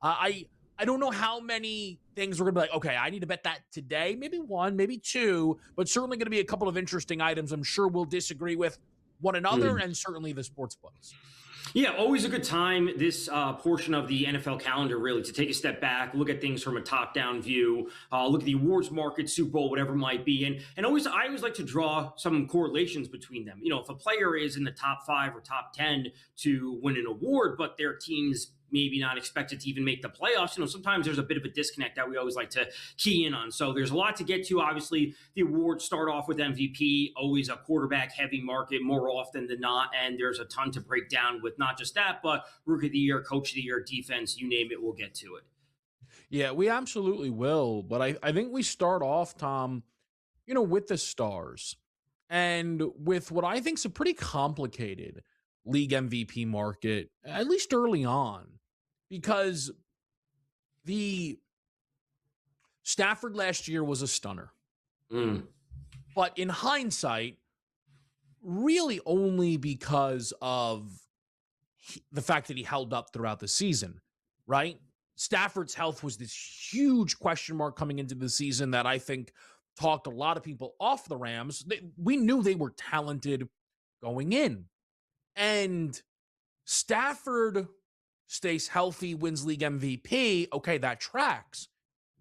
I don't know how many things we're gonna be like, okay, I need to bet that today. Maybe one, maybe two, but certainly gonna be a couple of interesting items. I'm sure we'll disagree with one another and certainly the sports books. Yeah, always a good time, this portion of the NFL calendar, really, to take a step back, look at things from a top down view, look at the awards market, Super Bowl, whatever it might be. And I always like to draw some correlations between them. You know, if a player is in the top 5 or top 10 to win an award, but their team's maybe not expected to even make the playoffs. You know, sometimes there's a bit of a disconnect that we always like to key in on. So there's a lot to get to. Obviously, the awards start off with MVP, always a quarterback heavy market more often than not. And there's a ton to break down with not just that, but Rookie of the Year, Coach of the Year, defense, you name it, we'll get to it. Yeah, we absolutely will. But I think we start off, Tom, with the stars and with what I think is a pretty complicated league MVP market, at least early on, because the Stafford last year was a stunner. Mm. But in hindsight, really only because of the fact that he held up throughout the season, right? Stafford's health was this huge question mark coming into the season that I think talked a lot of people off the Rams. We knew they were talented going in. And Stafford stays healthy, wins league MVP. Okay, that tracks.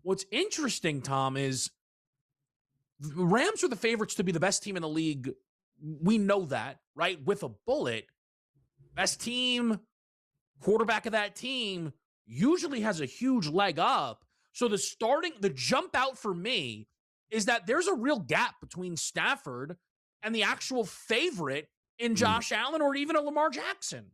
What's interesting, Tom, is the Rams are the favorites to be the best team in the league. We know that, right? With a bullet. Best team, quarterback of that team usually has a huge leg up. So the jump out for me is that there's a real gap between Stafford and the actual favorite in Josh Allen or even a Lamar Jackson.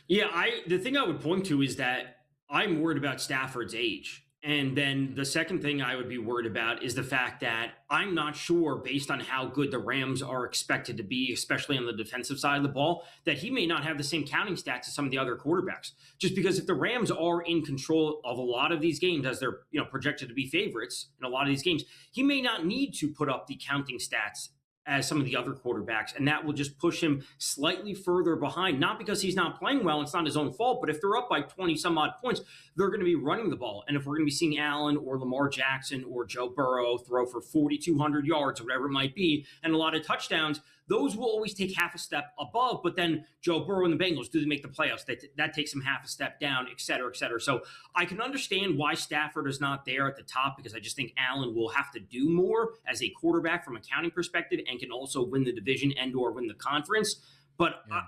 Yeah, the thing I would point to is that I'm worried about Stafford's age. And then the second thing I would be worried about is the fact that I'm not sure, based on how good the Rams are expected to be, especially on the defensive side of the ball, that he may not have the same counting stats as some of the other quarterbacks. Just because if the Rams are in control of a lot of these games, as they're projected to be favorites in a lot of these games, he may not need to put up the counting stats as some of the other quarterbacks. And that will just push him slightly further behind, not because he's not playing well, it's not his own fault, but if they're up by 20 some odd points, they're going to be running the ball. And if we're going to be seeing Allen or Lamar Jackson or Joe Burrow throw for 4,200 yards or whatever it might be, and a lot of touchdowns, those will always take half a step above. But then Joe Burrow and the Bengals, do they make the playoffs? That takes them half a step down, et cetera, et cetera. So I can understand why Stafford is not there at the top, because I just think Allen will have to do more as a quarterback from a counting perspective and can also win the division and or win the conference. But yeah.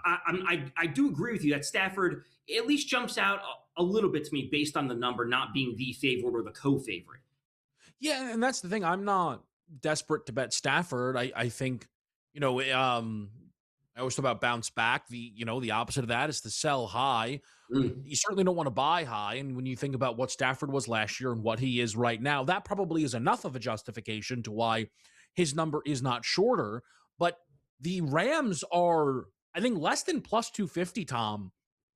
I do agree with you that Stafford at least jumps out a little bit to me based on the number not being the favorite or the co-favorite. Yeah, and that's the thing. I'm not desperate to bet Stafford. I think, I always talk about bounce back. The opposite of that is to sell high. You certainly don't want to buy high. And when you think about what Stafford was last year and what he is right now, that probably is enough of a justification to why his number is not shorter. But the Rams are, I think, less than plus 250, Tom,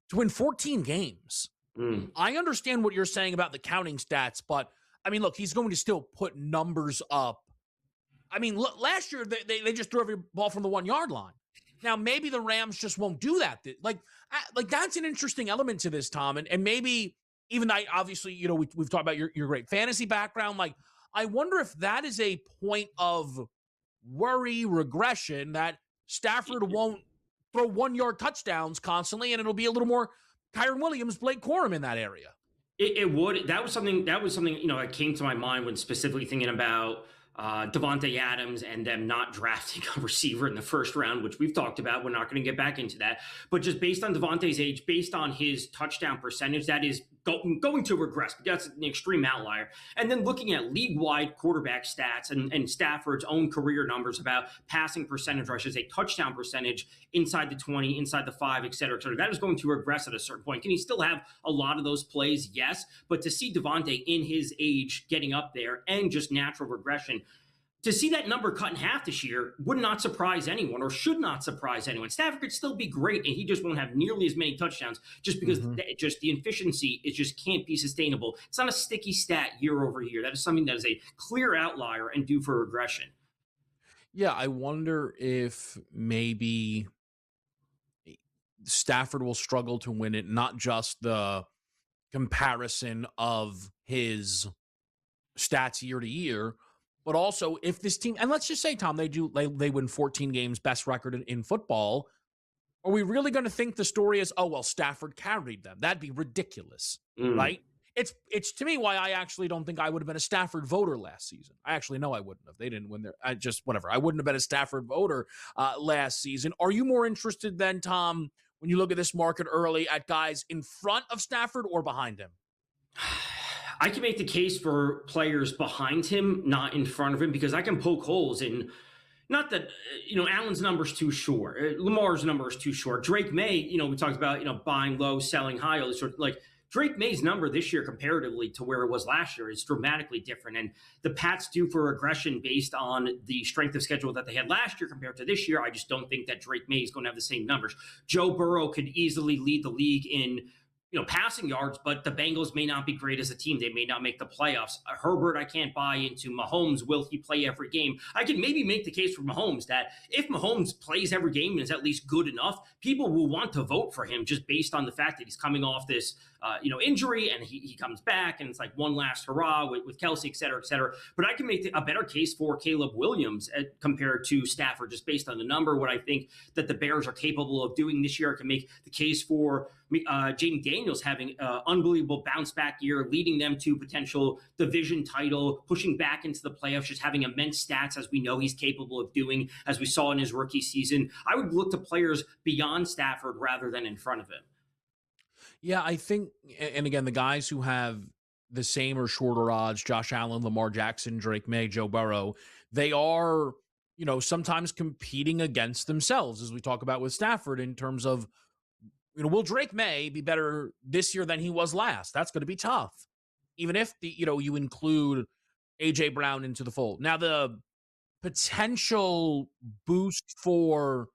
to win 14 games. I understand what you're saying about the counting stats, but I mean, look, he's going to still put numbers up. I mean, last year they just threw every ball from the 1 yard line. Now maybe the Rams just won't do that. Like that's an interesting element to this, Tom. And maybe even obviously, we've talked about your great fantasy background. Like, I wonder if that is a point of worry, regression, that Stafford won't throw 1 yard touchdowns constantly, and it'll be a little more Kyren Williams, Blake Corum in that area. It would. That was something that came to my mind when specifically thinking about Devontae Adams and them not drafting a receiver in the first round, which we've talked about. We're not going to get back into that. But just based on Devontae's age, based on his touchdown percentage, that is going to regress. But that's an extreme outlier. And then looking at league-wide quarterback stats and Stafford's own career numbers about passing percentage, or I should say touchdown percentage, inside the 20, inside the 5, et cetera, that is going to regress at a certain point. Can he still have a lot of those plays? Yes. But to see Devontae in his age getting up there and just natural regression, to see that number cut in half this year would not surprise anyone, or should not surprise anyone. Stafford could still be great, and he just won't have nearly as many touchdowns just because just the efficiency, it just can't be sustainable. It's not a sticky stat year over year. That is something that is a clear outlier and due for regression. Yeah, I wonder if maybe Stafford will struggle to win it, not just the comparison of his stats year to year, but also if this team, and let's just say, Tom, they win 14 games, best record in football. Are we really going to think the story is, oh, well, Stafford carried them? That'd be ridiculous, right? It's to me why I actually don't think I would have been a Stafford voter last season. I actually know I wouldn't have. They didn't win whatever. I wouldn't have been a Stafford voter last season. Are you more interested then, Tom, when you look at this market early, at guys in front of Stafford or behind him? I can make the case for players behind him, not in front of him, because I can poke holes in. Not that, Allen's number's too short. Lamar's number is too short. Drake May, we talked about, buying low, selling high, all this sort of, like, Drake May's number this year comparatively to where it was last year is dramatically different. And the Pats due for regression based on the strength of schedule that they had last year compared to this year. I just don't think that Drake May is going to have the same numbers. Joe Burrow could easily lead the league in passing yards, but the Bengals may not be great as a team. They may not make the playoffs. Herbert, I can't buy into. Mahomes, will he play every game? I can maybe make the case for Mahomes that if Mahomes plays every game and is at least good enough, people will want to vote for him just based on the fact that he's coming off this, injury, and he comes back, and it's like one last hurrah with Kelsey, et cetera, et cetera. But I can make a better case for Caleb Williams compared to Stafford, just based on the number, what I think that the Bears are capable of doing this year. I can make the case for Jaden Daniels having an unbelievable bounce back year, leading them to potential division title, pushing back into the playoffs, just having immense stats, as we know he's capable of doing, as we saw in his rookie season. I would look to players beyond Stafford rather than in front of him. Yeah, I think, and again, the guys who have the same or shorter odds, Josh Allen, Lamar Jackson, Drake May, Joe Burrow, they are, sometimes competing against themselves, as we talk about with Stafford, in terms of, will Drake May be better this year than he was last? That's going to be tough, even if you include A.J. Brown into the fold. Now, the potential boost for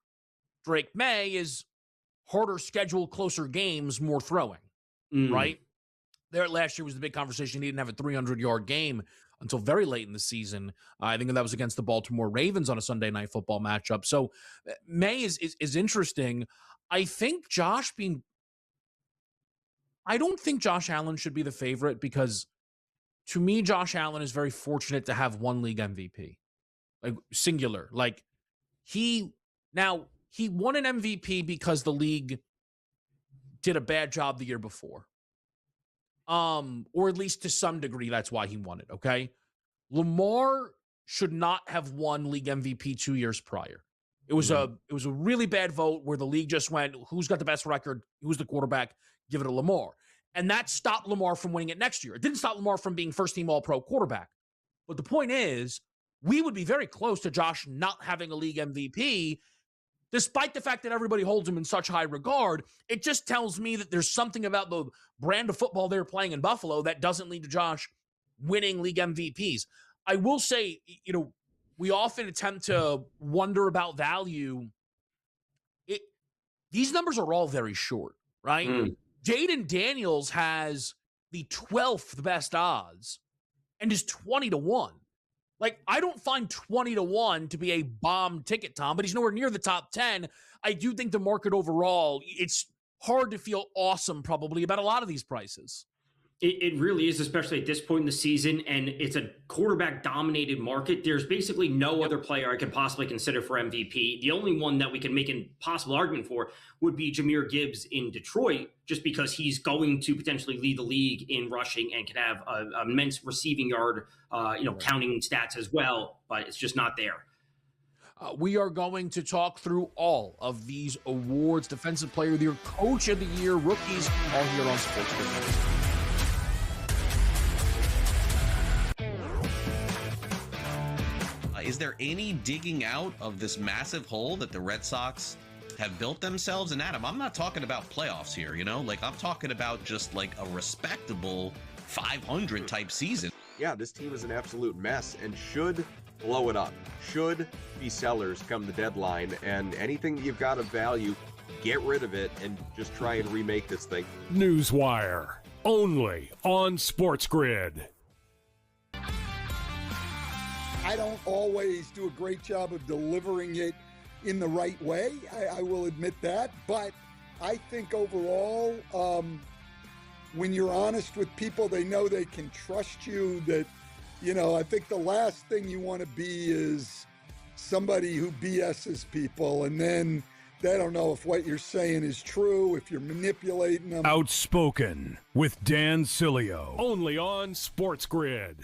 Drake May is harder schedule, closer games, more throwing, right? There last year was the big conversation. He didn't have a 300-yard game until very late in the season. I think that was against the Baltimore Ravens on a Sunday Night Football matchup. So May is interesting. I think I don't think Josh Allen should be the favorite, because to me, Josh Allen is very fortunate to have one league MVP, like singular. Like he won an MVP because the league did a bad job the year before. Or at least to some degree, that's why he won it. Okay. Lamar should not have won league MVP 2 years prior. It was a really bad vote where the league just went, who's got the best record? Who's the quarterback? Give it to Lamar. And that stopped Lamar from winning it next year. It didn't stop Lamar from being first-team All-Pro quarterback. But the point is, we would be very close to Josh not having a league MVP, despite the fact that everybody holds him in such high regard. It just tells me that there's something about the brand of football they're playing in Buffalo that doesn't lead to Josh winning league MVPs. I will say, we often attempt to wonder about value. These numbers are all very short, right? Jaden Daniels has the 12th best odds and is 20-1. Like, I don't find 20-1 to be a bomb ticket, Tom, but he's nowhere near the top 10. I do think the market overall, it's hard to feel awesome probably about a lot of these prices. It really is, especially at this point in the season, and it's a quarterback-dominated market. There's basically no other player I could possibly consider for MVP. The only one that we can make a possible argument for would be Jahmyr Gibbs in Detroit, just because he's going to potentially lead the league in rushing and can have an immense receiving yard, counting stats as well, but it's just not there. We are going to talk through all of these awards: Defensive Player of the Year, Coach of the Year, rookies, all here on SportsGrid. Is there any digging out of this massive hole that the Red Sox have built themselves? And Adam, I'm not talking about playoffs here, I'm talking about just like a respectable 500 type season. Yeah, this team is an absolute mess and should blow it up. Should be sellers come the deadline, and anything that you've got of value, get rid of it and just try and remake this thing. Newswire, only on SportsGrid. I don't always do a great job of delivering it in the right way. I will admit that. But I think overall, when you're honest with people, they know they can trust you. That, I think the last thing you want to be is somebody who BS's people, and then they don't know if what you're saying is true, if you're manipulating them. Outspoken with Dan Cilio, only on SportsGrid.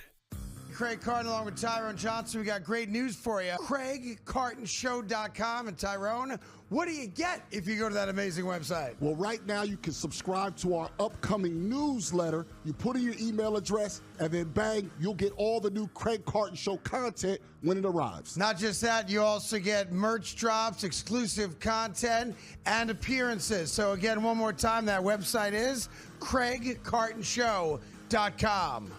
Craig Carton along with Tyrone Johnson. We got great news for you. CraigCartonShow.com. And Tyrone, what do you get if you go to that amazing website? Well, right now you can subscribe to our upcoming newsletter. You put in your email address, and then bang, you'll get all the new Craig Carton Show content when it arrives. Not just that, you also get merch drops, exclusive content, and appearances. So again, one more time, that website is CraigCartonShow.com.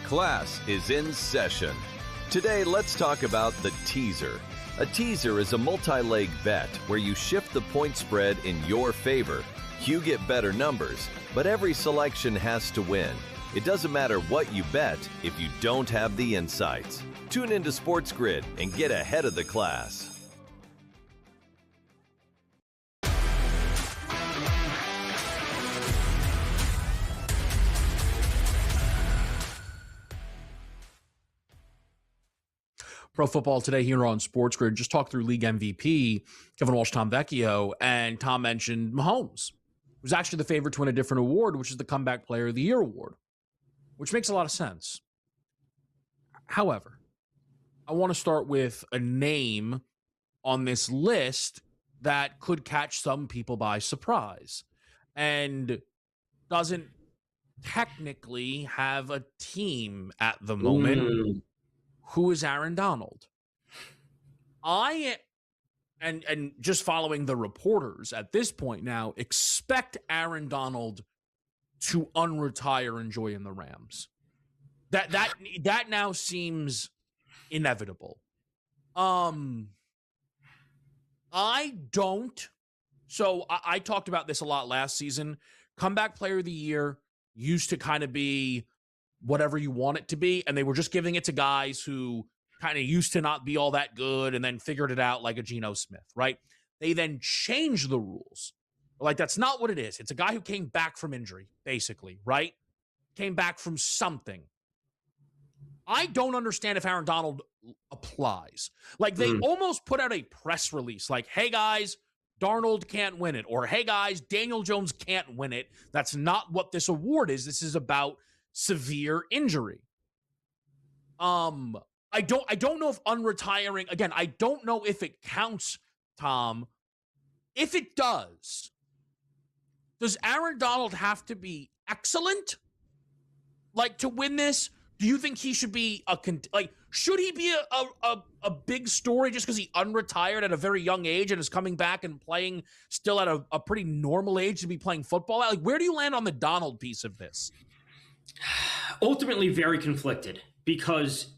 Class is in session. Today, let's talk about the teaser. A teaser is a multi-leg bet where you shift the point spread in your favor. You get better numbers, but every selection has to win. It doesn't matter what you bet if you don't have the insights. Tune into SportsGrid and get ahead of the class. Pro Football Today here on SportsGrid. Just talked through league MVP, Kevin Walsh, Tom Vecchio, and Tom mentioned Mahomes, who's actually the favorite to win a different award, which is the Comeback Player of the Year award, which makes a lot of sense. However, I want to start with a name on this list that could catch some people by surprise and doesn't technically have a team at the moment. Who is Aaron Donald? And just following the reporters at this point now, expect Aaron Donald to unretire and join the Rams. That now seems inevitable. I talked about this a lot last season. Comeback Player of the Year used to kind of be whatever you want it to be, and they were just giving it to guys who kind of used to not be all that good and then figured it out, like a Geno Smith, right? They then changed the rules. Like, that's not what it is. It's a guy who came back from injury, basically, right? Came back from something. I don't understand if Aaron Donald applies. Like, they almost put out a press release like, hey, guys, Darnold can't win it. Or, hey, guys, Daniel Jones can't win it. That's not what this award is. This is about severe injury. I don't know if unretiring, again, I don't know if it counts, Tom. If it does Aaron Donald have to be excellent, like, to win this? Do you think he should be should he be a big story just because he unretired at a very young age and is coming back and playing still at a pretty normal age to be playing football? Like, where do you land on the Donald piece of this? Ultimately, very conflicted because,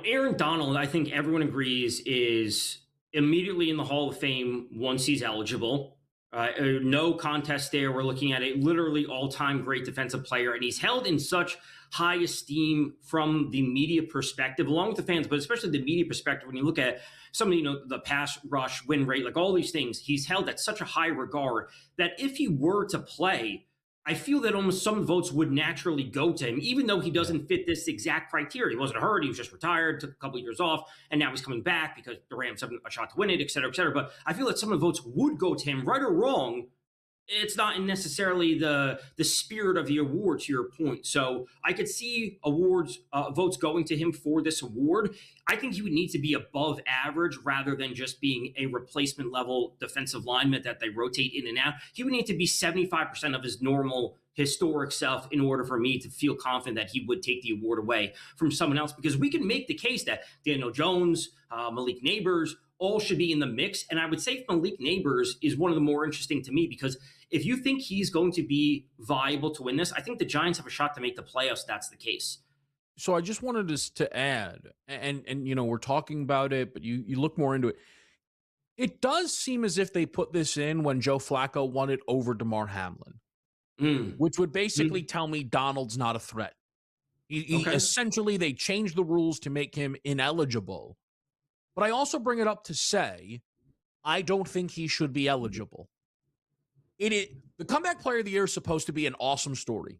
Aaron Donald, I think everyone agrees, is immediately in the Hall of Fame once he's eligible. No contest there. We're looking at a literally all-time great defensive player, and he's held in such high esteem from the media perspective, along with the fans, but especially the media perspective. When you look at some of the pass rush win rate, like all these things, he's held at such a high regard that if he were to play, I feel that almost some votes would naturally go to him, even though he doesn't fit this exact criteria. He wasn't hurt. He was just retired, took a couple of years off, and now he's coming back because the Rams have a shot to win it, et cetera, et cetera. But I feel that some of the votes would go to him, right or wrong. It's not necessarily the spirit of the award, to your point. So I could see votes going to him for this award. I think he would need to be above average rather than just being a replacement level defensive lineman that they rotate in and out. He would need to be 75% of his normal historic self in order for me to feel confident that he would take the award away from someone else, because we can make the case that Daniel Jones, Malik Neighbors, all should be in the mix. And I would say Malik Neighbors is one of the more interesting to me, because if you think he's going to be viable to win this, I think the Giants have a shot to make the playoffs. That's the case. So I just wanted to add, and we're talking about it, but you look more into it. It does seem as if they put this in when Joe Flacco won it over DeMar Hamlin, which would basically tell me Donald's not a threat. Essentially, they changed the rules to make him ineligible. But I also bring it up to say, I don't think he should be eligible. The comeback player of the year is supposed to be an awesome story.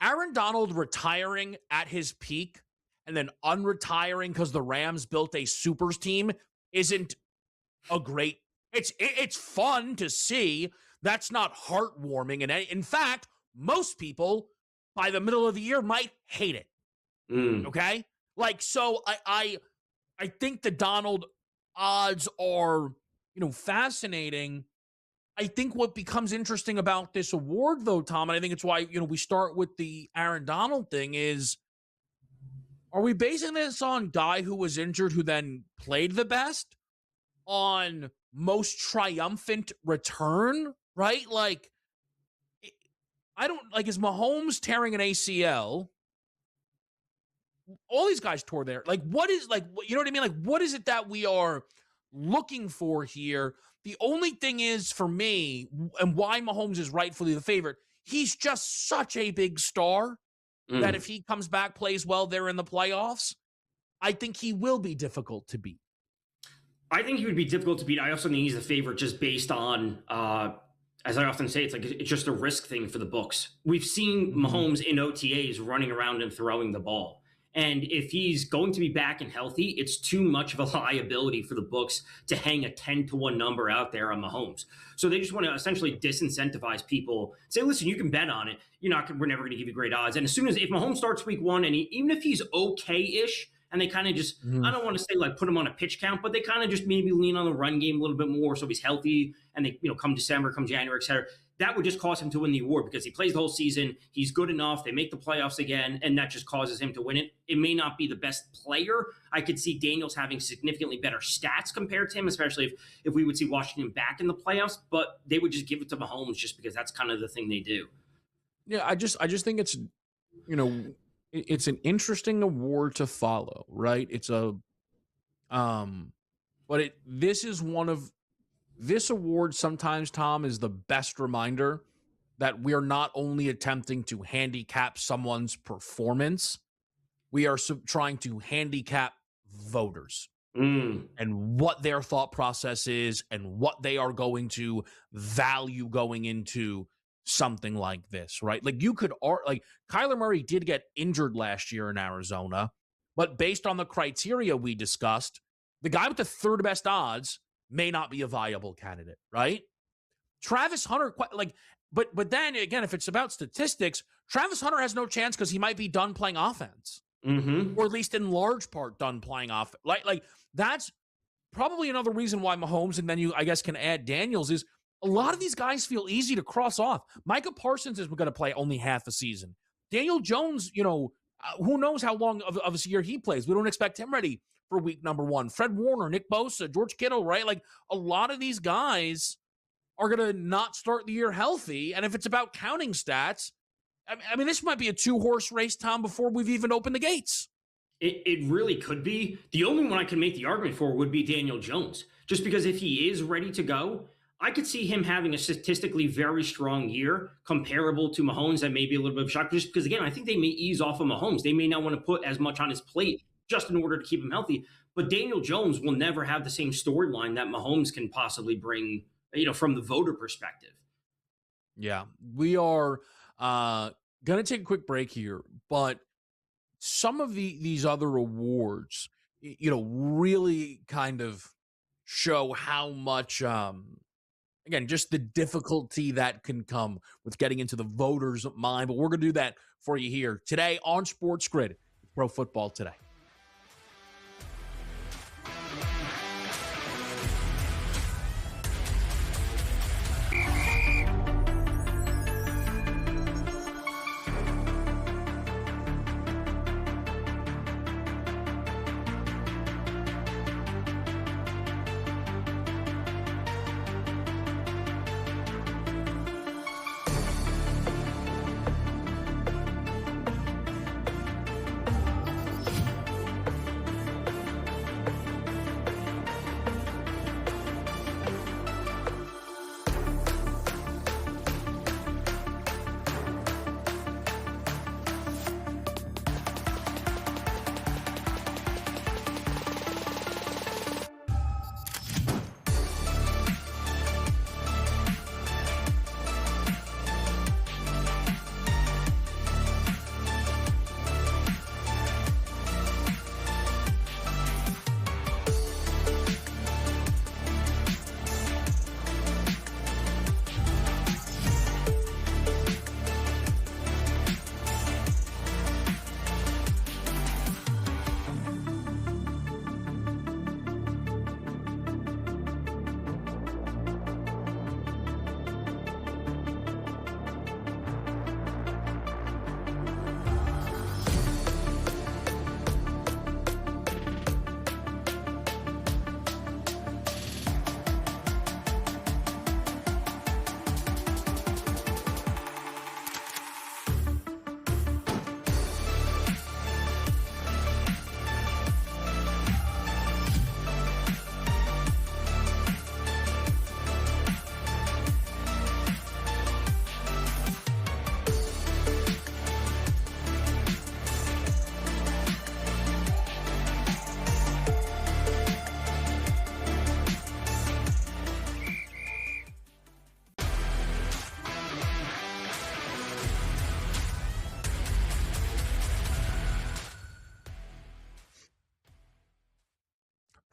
Aaron Donald retiring at his peak and then unretiring because the Rams built a supers team isn't a great. It's fun to see. That's not heartwarming. And in fact, most people by the middle of the year might hate it. Okay? Like, so I think the Donald odds are, fascinating. I think what becomes interesting about this award, though, Tom, and I think it's why, we start with the Aaron Donald thing is, are we basing this on guy who was injured who then played the best? On most triumphant return, right? Like, is Mahomes tearing an ACL? All these guys tore there. Like, what is, you know what I mean? Like, what is it that we are looking for here? The only thing is, for me, and why Mahomes is rightfully the favorite, he's just such a big star that if he comes back, plays well there in the playoffs, I think he will be difficult to beat. I think he would be difficult to beat. I also think he's the favorite just based on, as I often say, it's just a risk thing for the books. We've seen Mahomes in OTAs running around and throwing the ball. And if he's going to be back and healthy, it's too much of a liability for the books to hang a 10-1 number out there on Mahomes. So they just want to essentially disincentivize people. Say, listen, you can bet on it. We're never going to give you great odds. And if Mahomes starts week one, and even if he's okay-ish, and they kind of just, I don't want to say put him on a pitch count, but they kind of just maybe lean on the run game a little bit more so he's healthy, and they, come December, come January, et cetera. That would just cause him to win the award because he plays the whole season. He's good enough. They make the playoffs again, and that just causes him to win it. It may not be the best player. I could see Daniels having significantly better stats compared to him, especially if we would see Washington back in the playoffs, but they would just give it to Mahomes just because that's kind of the thing they do. Yeah, I just think it's, it's an interesting award to follow, right? It's this award sometimes, Tom, is the best reminder that we're not only attempting to handicap someone's performance, we are trying to handicap voters and what their thought process is and what they are going to value going into something like this, right? Like Kyler Murray did get injured last year in Arizona, but based on the criteria we discussed, the guy with the third best odds may not be a viable candidate, right? Travis Hunter, but then again, if it's about statistics, Travis Hunter has no chance because he might be done playing offense, or at least in large part done playing off. Like that's probably another reason why Mahomes, and then you, I guess, can add Daniels, is a lot of these guys feel easy to cross off. Micah Parsons is going to play only half a season. Daniel Jones, who knows how long of a year he plays. We don't expect him ready for week number one. Fred Warner, Nick Bosa, George Kittle, right? Like, a lot of these guys are going to not start the year healthy. And if it's about counting stats, I mean, this might be a 2-horse race, Tom, before we've even opened the gates. It really could be. The only one I can make the argument for would be Daniel Jones. Just because if he is ready to go, I could see him having a statistically very strong year comparable to Mahomes. That may be a little bit of a shock, just because, again, I think they may ease off of Mahomes. They may not want to put as much on his plate just in order to keep him healthy. But Daniel Jones will never have the same storyline that Mahomes can possibly bring, from the voter perspective. Yeah, we are going to take a quick break here, but some of these other awards, really kind of show how much, again, just the difficulty that can come with getting into the voters' mind. But we're going to do that for you here today on SportsGrid, Pro Football Today.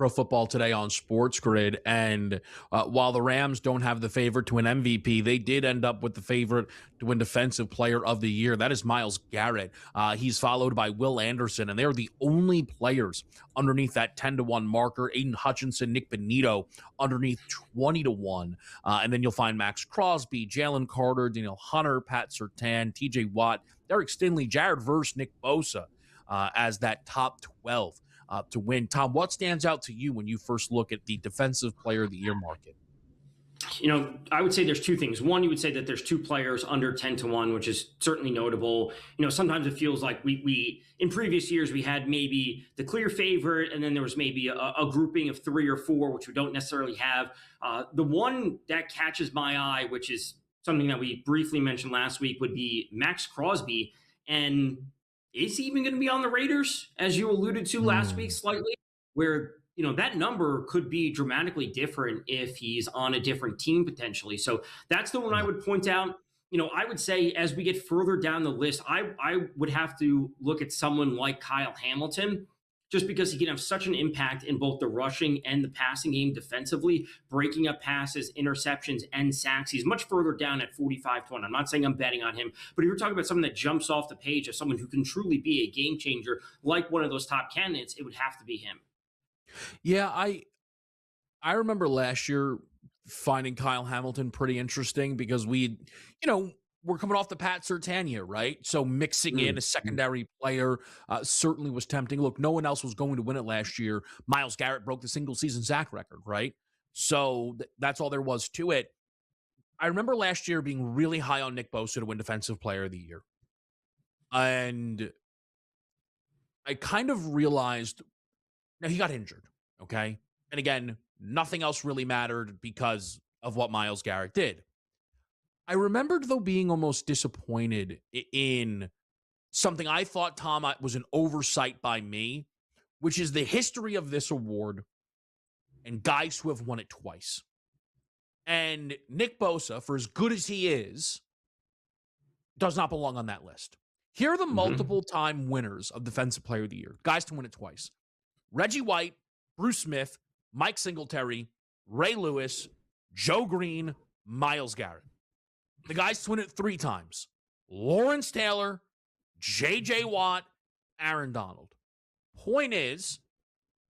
Pro Football Today on SportsGrid, and while the Rams don't have the favorite to win MVP, they did end up with the favorite to win Defensive Player of the Year. That is Myles Garrett. He's followed by Will Anderson, and they're the only players underneath that 10-1 marker. Aiden Hutchinson, Nick Benito underneath 20-1. And then you'll find Max Crosby, Jalen Carter, Daniel Hunter, Pat Surtain, TJ Watt, Derek Stingley, Jared Verse, Nick Bosa as that top 12 to win. Tom, what stands out to you when you first look at the Defensive Player of the Year market? I would say there's two things. One, you would say that there's two players under 10-1, which is certainly notable. Sometimes it feels like we in previous years, we had maybe the clear favorite, and then there was maybe a grouping of 3 or 4, which we don't necessarily have. The one that catches my eye, which is something that we briefly mentioned last week, would be Max Crosby. And is he even going to be on the Raiders, as you alluded to last week slightly, where that number could be dramatically different if he's on a different team potentially. So that's the one I would point out. I would say as we get further down the list, I would have to look at someone like Kyle Hamilton, just because he can have such an impact in both the rushing and the passing game defensively, breaking up passes, interceptions, and sacks. He's much further down at 45-1. I'm not saying I'm betting on him, but if you're talking about someone that jumps off the page as someone who can truly be a game changer, like one of those top candidates, it would have to be him. Yeah, I remember last year finding Kyle Hamilton pretty interesting because we're coming off the Pat Surtain year, right? So mixing in a secondary player certainly was tempting. Look, no one else was going to win it last year. Myles Garrett broke the single-season sack record, right? So that's all there was to it. I remember last year being really high on Nick Bosa to win Defensive Player of the Year. And I kind of realized, now he got injured, okay? And again, nothing else really mattered because of what Myles Garrett did. I remembered, though, being almost disappointed in something I thought, Tom, was an oversight by me, which is the history of this award and guys who have won it twice. And Nick Bosa, for as good as he is, does not belong on that list. Here are the multiple-time winners of Defensive Player of the Year, guys to win it twice. Reggie White, Bruce Smith, Mike Singletary, Ray Lewis, Joe Green, Myles Garrett. The guys to win it 3 times. Lawrence Taylor, J.J. Watt, Aaron Donald. Point is,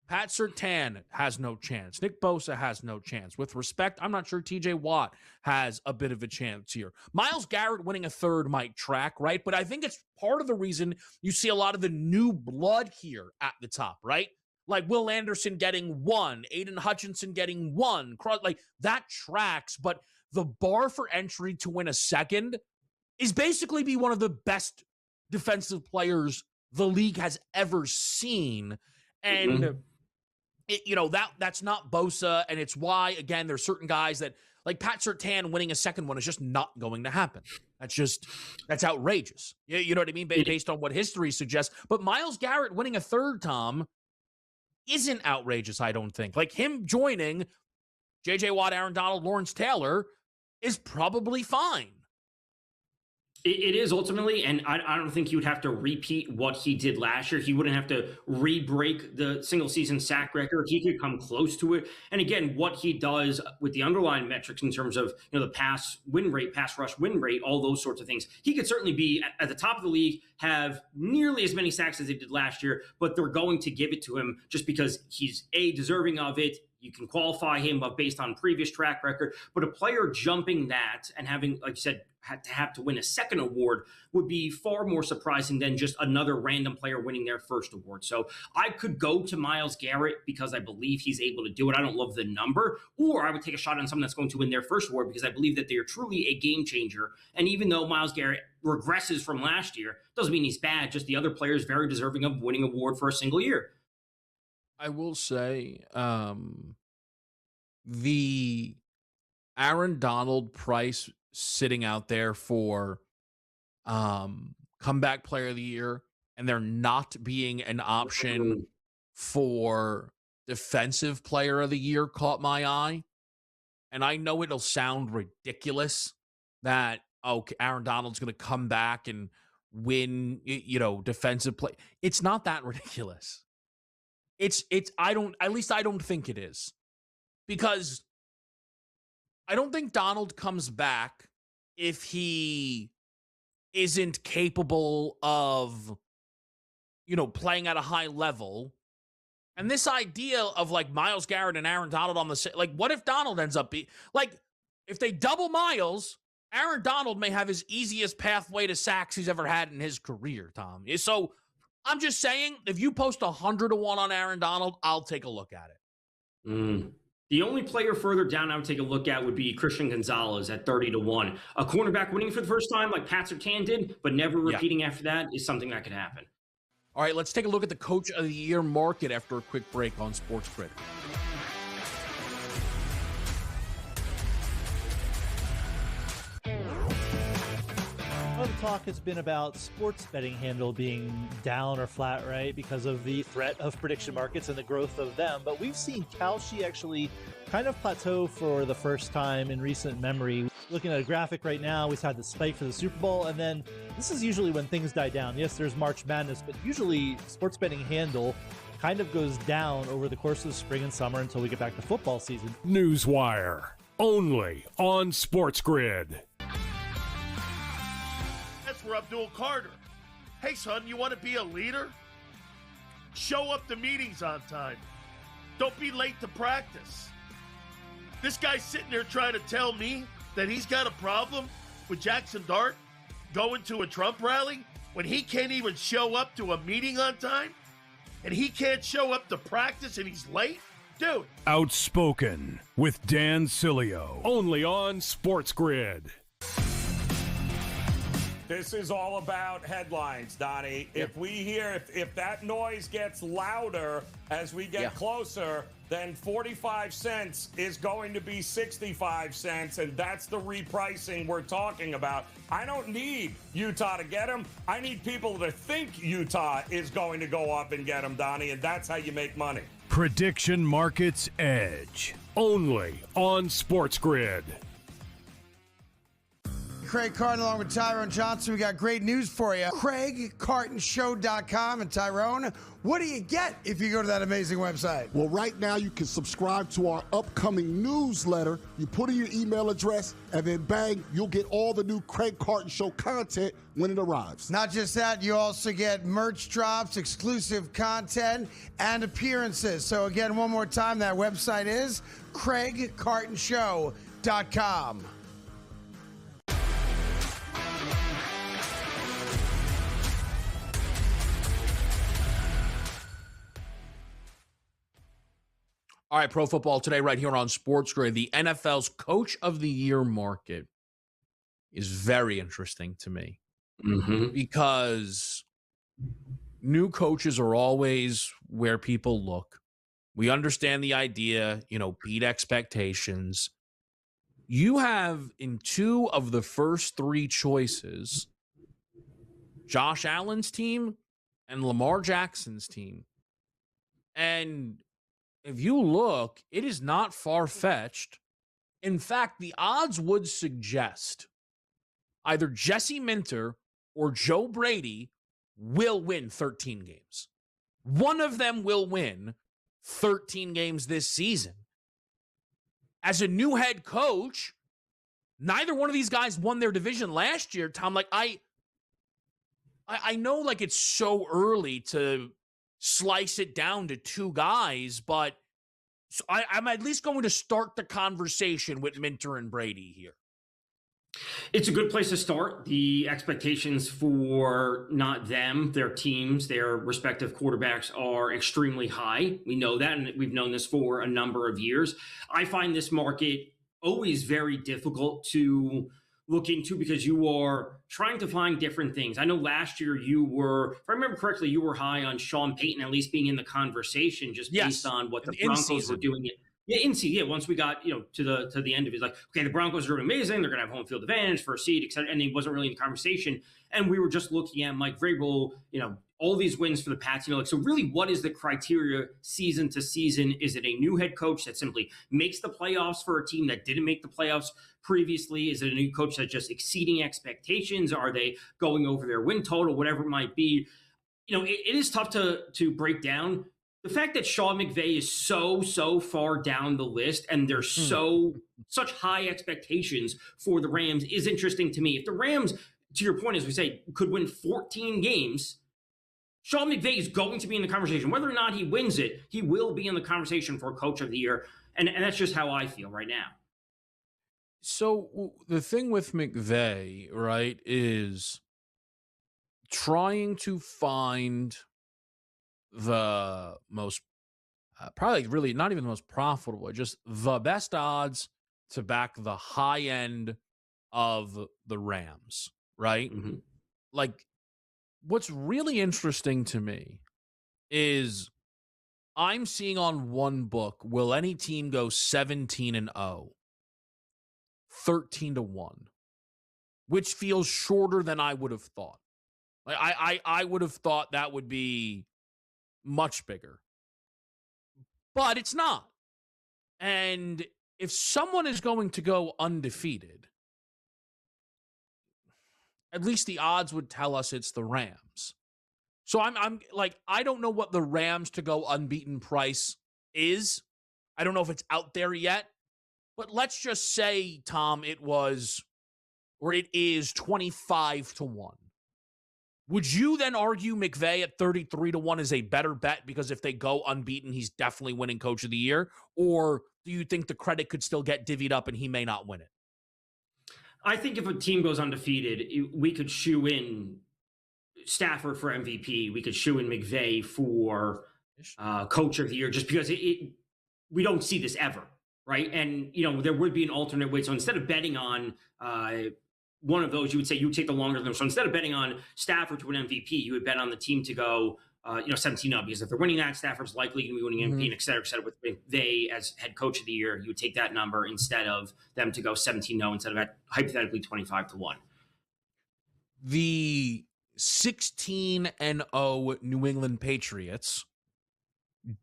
Pat Surtain has no chance. Nick Bosa has no chance. With respect, I'm not sure T.J. Watt has a bit of a chance here. Myles Garrett winning a 3rd might track, right? But I think it's part of the reason you see a lot of the new blood here at the top, right? Like Will Anderson getting 1, Aiden Hutchinson getting 1. Like, that tracks, but the bar for entry to win a 2nd is basically be one of the best defensive players the league has ever seen. And that's not Bosa, and it's why, again, there's certain guys that, like Pat Surtain winning a 2nd one is just not going to happen. That's outrageous. You know what I mean? Based on what history suggests. But Myles Garrett winning a 3rd, Tom, isn't outrageous, I don't think. Like, him joining J.J. Watt, Aaron Donald, Lawrence Taylor is probably fine. It is ultimately, and I don't think he would have to repeat what he did last year. He wouldn't have to re-break the single-season sack record. He could come close to it. And again, what he does with the underlying metrics in terms of the pass win rate, pass rush win rate, all those sorts of things, he could certainly be at the top of the league, have nearly as many sacks as he did last year, but they're going to give it to him just because he's deserving of it. You can qualify him based on previous track record, but a player jumping that and having, like you said, have to win a 2nd award would be far more surprising than just another random player winning their 1st award. So I could go to Myles Garrett because I believe he's able to do it. I don't love the number, or I would take a shot on someone that's going to win their 1st award because I believe that they are truly a game changer. And even though Myles Garrett regresses from last year, doesn't mean he's bad. Just the other player is very deserving of winning an award for a single year. I will say the Aaron Donald price sitting out there for comeback player of the year, and there not being an option for defensive player of the year caught my eye. And I know it'll sound ridiculous that, Aaron Donald's going to come back and win, defensive play. It's not that ridiculous. I don't think it is, because I don't think Donald comes back if he isn't capable of, playing at a high level. And this idea of like Myles Garrett and Aaron Donald on the, like, what if Donald ends up if they double Myles, Aaron Donald may have his easiest pathway to sacks he's ever had in his career, Tom. So I'm just saying, if you post 100-1 on Aaron Donald, I'll take a look at it. The only player further down I would take a look at would be Christian Gonzalez at 30-1. A cornerback winning for the first time, like Pat Surtain did, but never repeating after that, is something that could happen. All right, let's take a look at the Coach of the Year market after a quick break on SportsGrid. The talk has been about sports betting handle being down or flat, right, because of the threat of prediction markets and the growth of them. But we've seen Kalshi actually kind of plateau for the first time in recent memory. Looking at a graphic right now, we've had the spike for the Super Bowl, and then this is usually when things die down. Yes, there's March Madness, but usually sports betting handle kind of goes down over the course of the spring and summer until we get back to football season. Newswire, only on SportsGrid. For Abdul Carter. Hey son, you want to be a leader? Show up to meetings on time. Don't be late to practice. This guy's sitting there trying to tell me that he's got a problem with Jackson Dart going to a Trump rally when he can't even show up to a meeting on time, and he can't show up to practice and he's late? Dude. Outspoken with Dan Cilio, only on SportsGrid. This is all about headlines, Donnie. If we hear, if that noise gets louder as we get closer, then 45 cents is going to be 65 cents, and that's the repricing we're talking about. I don't need Utah to get them. I need people to think Utah is going to go up and get them, Donnie, and that's how you make money. Prediction Markets Edge, only on SportsGrid. Craig Carton along with Tyrone Johnson. We got great news for you. CraigCartonShow.com. And Tyrone, what do you get if you go to that amazing website? Well, right now you can subscribe to our upcoming newsletter. You put in your email address, and then bang, you'll get all the new Craig Carton Show content when it arrives. Not just that, you also get merch drops, exclusive content, and appearances. So again, one more time, that website is CraigCartonShow.com. All right, Pro Football Today right here on SportsGrid. The NFL's Coach of the Year market is very interesting to me because new coaches are always where people look. We understand the idea, beat expectations. You have in two of the first three choices, Josh Allen's team and Lamar Jackson's team. And if you look, it is not far-fetched. In fact, the odds would suggest either Jesse Minter or Joe Brady will win 13 games. One of them will win 13 games this season. As a new head coach, neither one of these guys won their division last year, Tom. Like, I know, like, it's so early to slice it down to two guys, but I'm at least going to start the conversation with Minter and Brady here. It's a good place to start. The expectations for not them, their teams, their respective quarterbacks are extremely high. We know that, and we've known this for a number of years. I find this market always very difficult to look into because you are trying to find different things. I know last year you were, if I remember correctly, you were high on Sean Payton, at least being in the conversation, just based on what the Broncos were doing. Once we got to the end of it, it's like, okay, the Broncos are doing amazing. They're going to have home field advantage, first seed, etc. And he wasn't really in the conversation. And we were just looking at Mike Vrabel, all these wins for the Pats. So really, what is the criteria season to season? Is it a new head coach that simply makes the playoffs for a team that didn't make the playoffs previously? Is it a new coach that's just exceeding expectations? Are they going over their win total? Whatever it might be. It is tough to break down. the fact that Sean McVay is so far down the list and there's such high expectations for the Rams is interesting to me. If the Rams, to your point, as we say, could win 14 games, Sean McVay is going to be in the conversation. Whether or not he wins it, he will be in the conversation for Coach of the Year. And that's just how I feel right now. So the thing with McVay, right, is trying to find the most, probably really not even the most profitable, just the best odds to back the high end of the Rams, right? Mm-hmm. Like, what's really interesting to me is I'm seeing on one book, will any team go 17-0, 13-1, which feels shorter than I would have thought. Like I would have thought that would be much bigger, but it's not. And if someone is going to go undefeated, at least the odds would tell us it's the Rams. So I'm like, I don't know what the Rams to go unbeaten price is. I don't know if it's out there yet, but let's just say, Tom, it was, or it is 25-1. Would you then argue McVay at 33-1 is a better bet because if they go unbeaten, he's definitely winning Coach of the Year? Or do you think the credit could still get divvied up and he may not win it? I think if a team goes undefeated, we could shoe in Stafford for MVP. We could shoe in McVay for Coach of the Year, just because we don't see this ever, right? And there would be an alternate way. So instead of betting on one of those, you would say you would take the longer than. So instead of betting on Stafford to win MVP, you would bet on the team to go 17-0, because if they're winning that, Stafford's likely going to be winning MVP, and et cetera, with McVay as head coach of the year. You would take that number instead of them to go 17-0 instead of at hypothetically 25-1. The 16-0 New England Patriots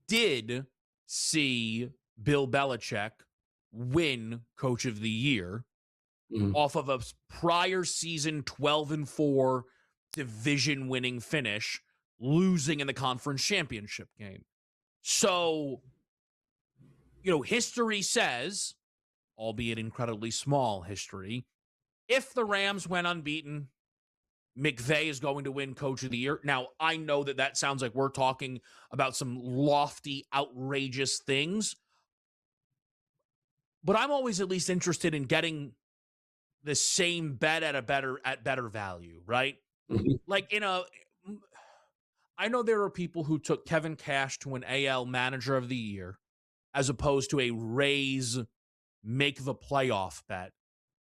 did see Bill Belichick win Coach of the Year off of a prior season 12-4 division-winning finish, losing in the conference championship game. So, history says, albeit incredibly small history, if the Rams went unbeaten, McVay is going to win Coach of the Year. Now, I know that sounds like we're talking about some lofty, outrageous things, but I'm always at least interested in getting the same bet at better value, right? Mm-hmm. Like I know there are people who took Kevin Cash to an AL Manager of the Year as opposed to a Rays make the playoff bet,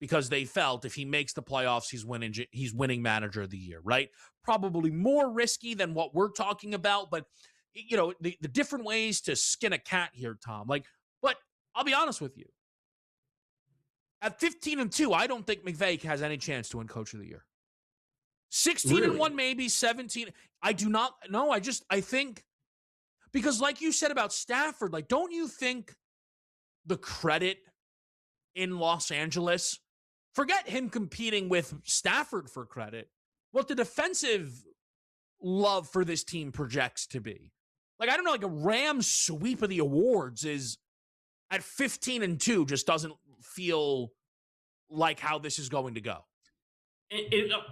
because they felt if he makes the playoffs, he's winning Manager of the Year, right? Probably more risky than what we're talking about, but the different ways to skin a cat here, Tom. But I'll be honest with you. At 15-2, I don't think McVay has any chance to win Coach of the Year. 16-1, maybe 17. I do not know. I think, because like you said about Stafford, don't you think the credit in Los Angeles, forget him competing with Stafford for credit, what the defensive love for this team projects to be? I don't know, a Rams sweep of the awards is at 15-2 just doesn't feel like how this is going to go.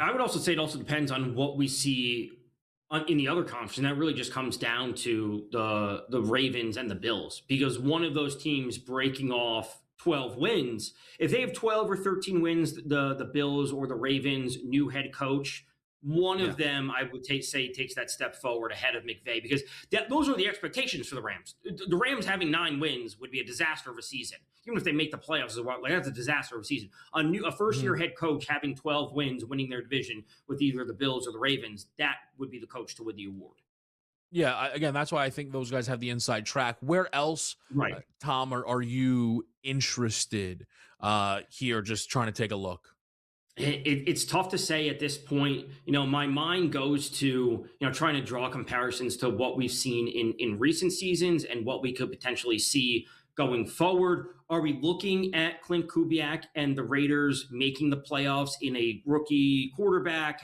I would also say it also depends on what we see in the other conference, and that really just comes down to the Ravens and the Bills, because one of those teams breaking off 12 wins, if they have 12 or 13 wins, the Bills or the Ravens, new head coach, one of them, I would say, takes that step forward ahead of McVay, because those are the expectations for the Rams. The Rams having 9 wins would be a disaster of a season. Even if they make the playoffs, that's a disaster of a season. A first-year head coach having 12 wins, winning their division with either the Bills or the Ravens, that would be the coach to win the award. Yeah, again, that's why I think those guys have the inside track. Where else, right, Tom, are you interested here, just trying to take a look? It's tough to say at this point. My mind goes to, trying to draw comparisons to what we've seen in recent seasons and what we could potentially see going forward. Are we looking at Clint Kubiak and the Raiders making the playoffs in a rookie quarterback?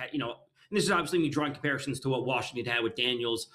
and this is obviously me drawing comparisons to what Washington had with Daniels,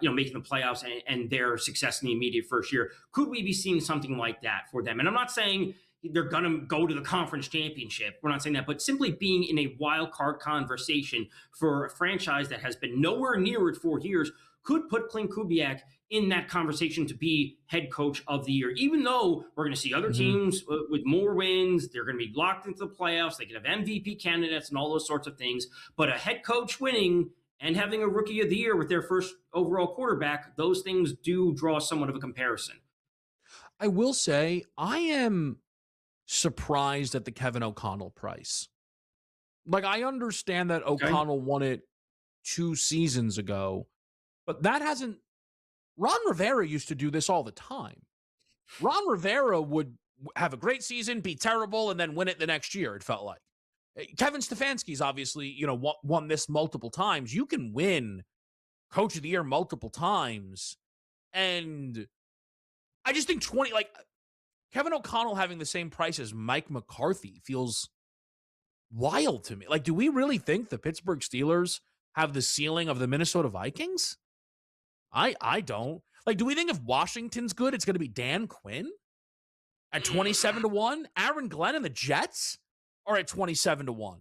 making the playoffs and their success in the immediate first year. Could we be seeing something like that for them? And I'm not saying they're going to go to the conference championship. We're not saying that, but simply being in a wild card conversation for a franchise that has been nowhere near it for years could put Clint Kubiak in that conversation to be head coach of the year, even though we're going to see other teams with more wins. They're going to be locked into the playoffs. They could have MVP candidates and all those sorts of things. But a head coach winning and having a rookie of the year with their first overall quarterback, those things do draw somewhat of a comparison. I will say I am surprised at the Kevin O'Connell price. Like, I understand that O'Connell won it 2 seasons ago, but that hasn't. Ron Rivera used to do this all the time. Ron Rivera would have a great season, be terrible, and then win it the next year, it felt like. Kevin Stefanski's obviously, won this multiple times. You can win Coach of the Year multiple times. And I just think Kevin O'Connell having the same price as Mike McCarthy feels wild to me. Like, do we really think the Pittsburgh Steelers have the ceiling of the Minnesota Vikings? I don't. Like, do we think if Washington's good, it's going to be Dan Quinn at 27-1? Aaron Glenn and the Jets are at 27-1.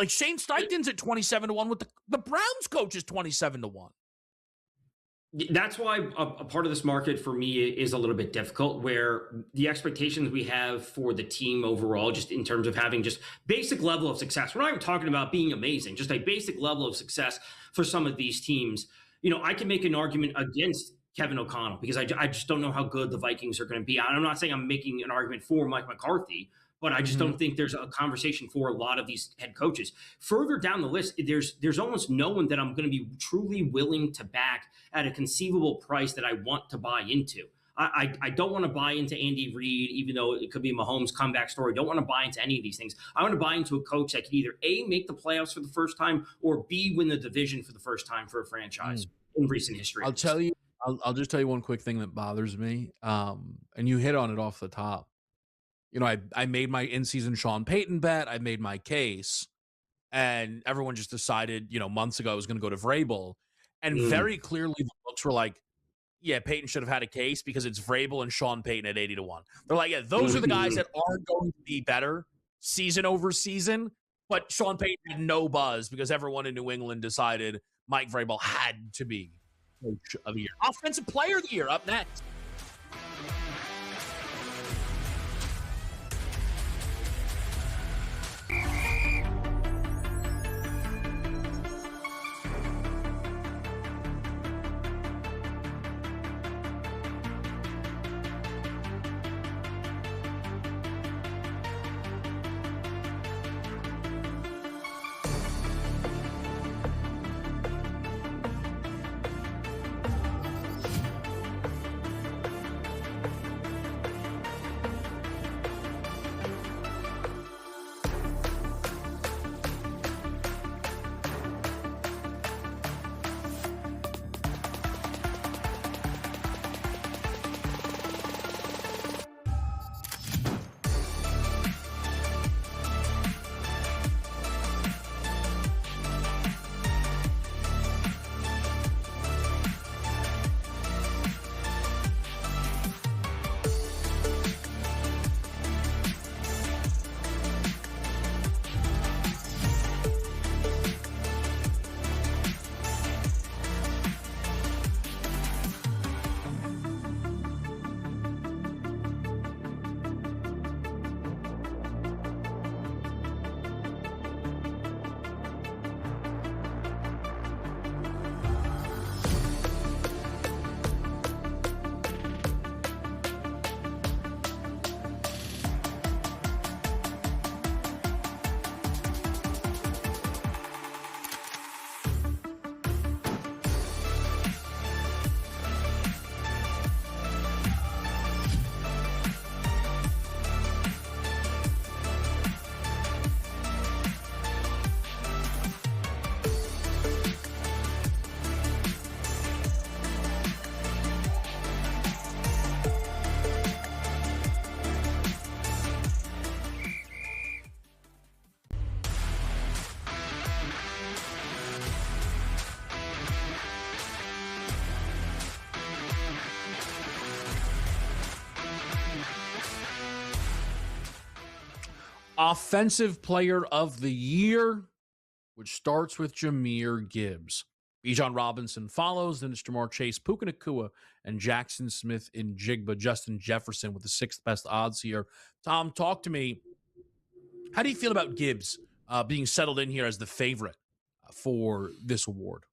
Shane Steichen's at 27-1 with the Browns coach is 27-1. That's why a part of this market for me is a little bit difficult, where the expectations we have for the team overall, just in terms of having just basic level of success. We're not even talking about being amazing, just a basic level of success for some of these teams. I can make an argument against Kevin O'Connell because I just don't know how good the Vikings are going to be. I'm not saying I'm making an argument for Mike McCarthy, but I just don't think there's a conversation for a lot of these head coaches. Further down the list, there's almost no one that I'm going to be truly willing to back at a conceivable price that I want to buy into. I don't want to buy into Andy Reid, even though it could be Mahomes' comeback story. Don't want to buy into any of these things. I want to buy into a coach that can either A, make the playoffs for the first time, or B, win the division for the first time for a franchise in recent history. I'll just tell you one quick thing that bothers me. And you hit on it off the top. I made my in-season Sean Payton bet. I made my case. And everyone just decided, months ago I was going to go to Vrabel. And very clearly the books were like, yeah, Payton should have had a case because it's Vrabel and Sean Payton at 80-1. They're like, yeah, those are the guys that are going to be better season over season. But Sean Payton had no buzz because everyone in New England decided Mike Vrabel had to be coach of the year. Offensive player of the year up next. Offensive Player of the Year, which starts with Jahmyr Gibbs. Bijan Robinson follows, then it's Jamar Chase, Puka Nacua, and Jackson Smith in Jigba. Justin Jefferson with the 6th best odds here. Tom, talk to me. How do you feel about Gibbs being settled in here as the favorite for this award?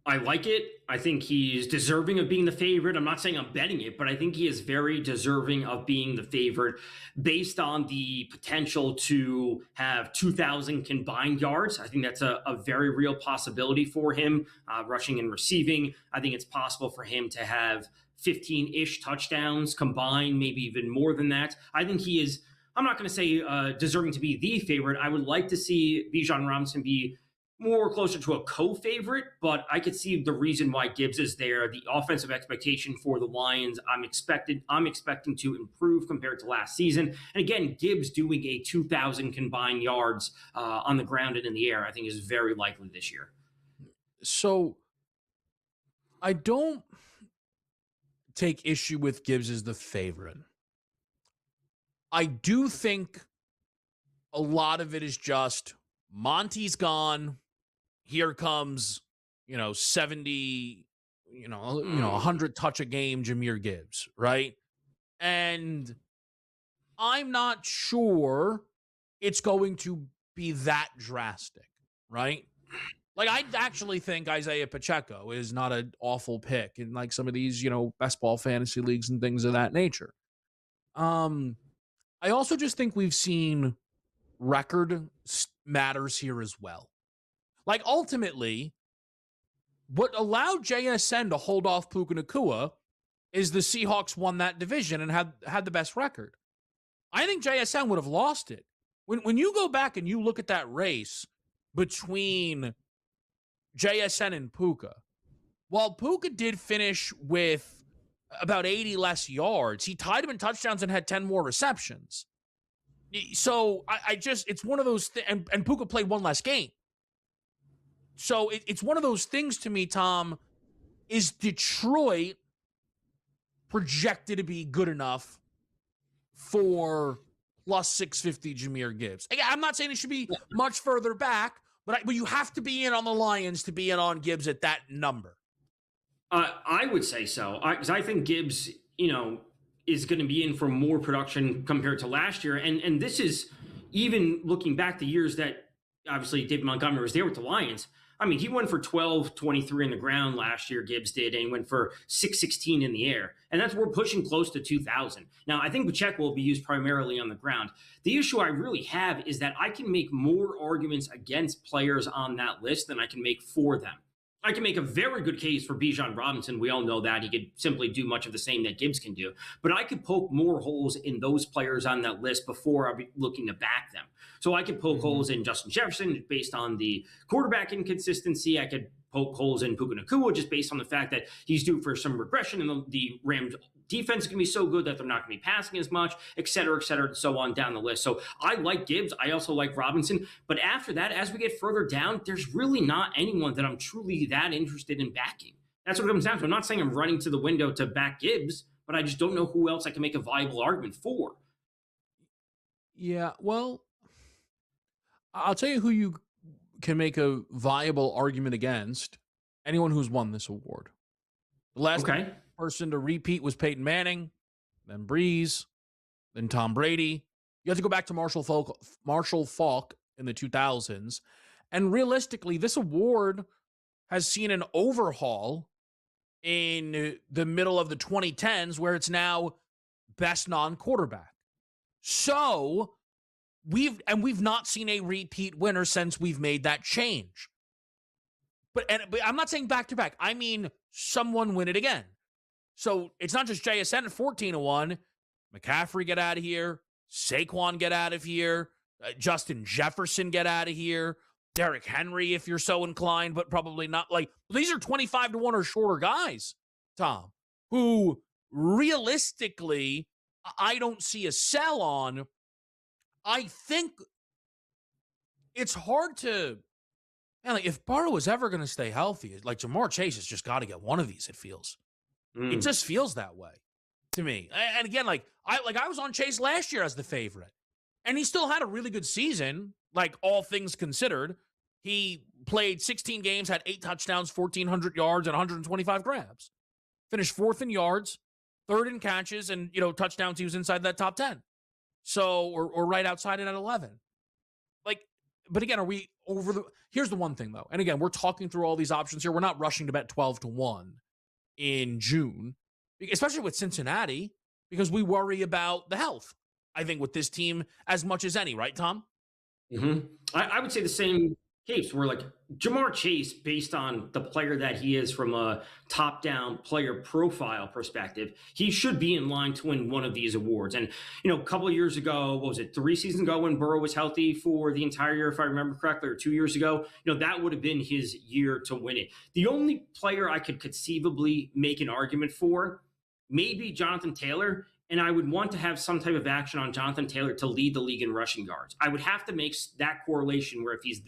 I like it. I think he's deserving of being the favorite. I'm not saying I'm betting it, but I think he is very deserving of being the favorite based on the potential to have 2,000 combined yards. I think that's a very real possibility for him, rushing and receiving. I think it's possible for him to have 15-ish touchdowns combined, maybe even more than that. I think he is, I'm not going to say deserving to be the favorite. I would like to see Bijan Robinson be more closer to a co-favorite, but I could see the reason why Gibbs is there. The offensive expectation for the Lions, I'm expecting to improve compared to last season. And again, Gibbs doing a 2,000 combined yards on the ground and in the air, I think is very likely this year. So I don't take issue with Gibbs as the favorite. I do think a lot of it is just Monty's gone. Here comes, 70, 100 touch a game Jahmyr Gibbs, right? And I'm not sure it's going to be that drastic, right? Like, I actually think Isaiah Pacheco is not an awful pick in like some of these, best ball fantasy leagues and things of that nature. I also just think we've seen record matters here as well. Like, ultimately, what allowed JSN to hold off Puka Nacua is the Seahawks won that division and had the best record. I think JSN would have lost it. When you go back and you look at that race between JSN and Puka, while Puka did finish with about 80 less yards, he tied him in touchdowns and had 10 more receptions. So it's one of those things, and Puka played one less game. So it's one of those things to me, Tom. Is Detroit projected to be good enough for plus 650 Jahmyr Gibbs? Again, I'm not saying it should be much further back, but you have to be in on the Lions to be in on Gibbs at that number. I would say so, because I think Gibbs, is going to be in for more production compared to last year. And this is even looking back the years that obviously David Montgomery was there with the Lions. I mean, he went for 12-23 on the ground last year, Gibbs did, and he went for 616 in the air. And we're pushing close to 2,000. Now, I think Pacheco will be used primarily on the ground. The issue I really have is that I can make more arguments against players on that list than I can make for them. I can make a very good case for Bijan Robinson. We all know that. He could simply do much of the same that Gibbs can do. But I could poke more holes in those players on that list before I'll be looking to back them. So I could poke holes in Justin Jefferson based on the quarterback inconsistency. I could poke holes in Puka Nacua just based on the fact that he's due for some regression, and the Rams defense is going to be so good that they're not going to be passing as much, et cetera, and so on down the list. So I like Gibbs. I also like Robinson. But after that, as we get further down, there's really not anyone that I'm truly that interested in backing. That's what it comes down to. I'm not saying I'm running to the window to back Gibbs, but I just don't know who else I can make a viable argument for. Yeah, well, I'll tell you who you can make a viable argument against. Anyone who's won this award. The last person to repeat was Peyton Manning, then Breeze, then Tom Brady. You have to go back to Marshall Faulk in the 2000s. And realistically, this award has seen an overhaul in the middle of the 2010s where it's now best non-quarterback. So we've not seen a repeat winner since we've made that change. But I'm not saying back-to-back. I mean someone win it again. So it's not just JSN at 14-1. McCaffrey get out of here. Saquon get out of here. Justin Jefferson get out of here. Derrick Henry, if you're so inclined, but probably not. Like, these are 25-1 or shorter guys, Tom, who realistically I don't see a sell on. I think it's hard to, man, like if Burrow is ever going to stay healthy, like Jamar Chase has just got to get one of these, it feels. It just feels that way to me. And again, I was on Chase last year as the favorite. And he still had a really good season, like all things considered. He played 16 games, had 8 touchdowns, 1,400 yards, and 125 grabs. Finished 4th in yards, 3rd in catches, and, touchdowns. He was inside that top 10. So, or right outside it at 11. But again, are we here's the one thing though. And again, we're talking through all these options here. We're not rushing to bet 12-1 in June, especially with Cincinnati, because we worry about the health. I think with this team as much as any, right, Tom? Mm-hmm. I would say the same case where, like, Jamar Chase, based on the player that he is from a top-down player profile perspective, he should be in line to win one of these awards. And, a couple of years ago, what was it, 3 seasons ago when Burrow was healthy for the entire year, if I remember correctly, or 2 years ago, that would have been his year to win it. The only player I could conceivably make an argument for, maybe Jonathan Taylor, and I would want to have some type of action on Jonathan Taylor to lead the league in rushing yards. I would have to make that correlation where if he's